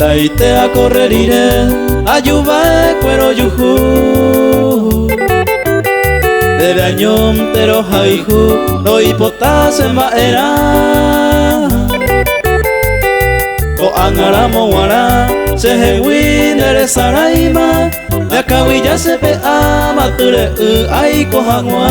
taite a correrire ayuba cuero yuju debe añom tero haiju lo hipotase maera ko angara moara se hewi nere saraima la kawilla se pe amature ai ko hangwa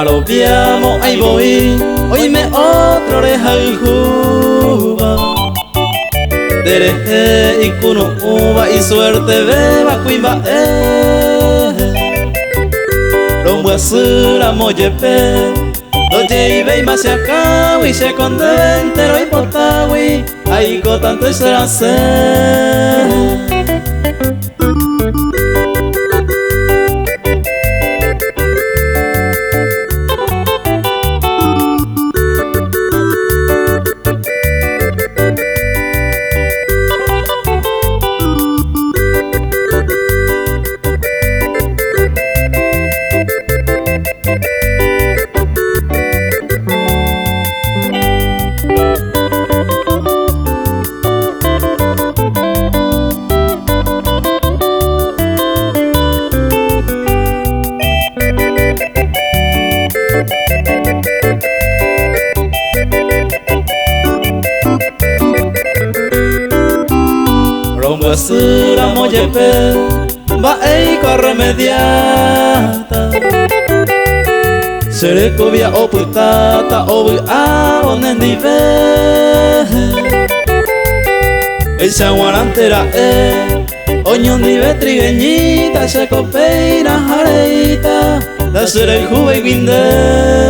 lo viamo ai voi hoy me otro reja el juba dereje y kuno uva y suerte beba cuimba rombo asura moyepe lo lleve y más se acabo y se condentero y potawi ay co tanto y será rombo asura moyepe va ei corre mediata sereko via oputata obi abonendive esa guarantera oñondive trigueñita se copeira jareita la serei juve guinde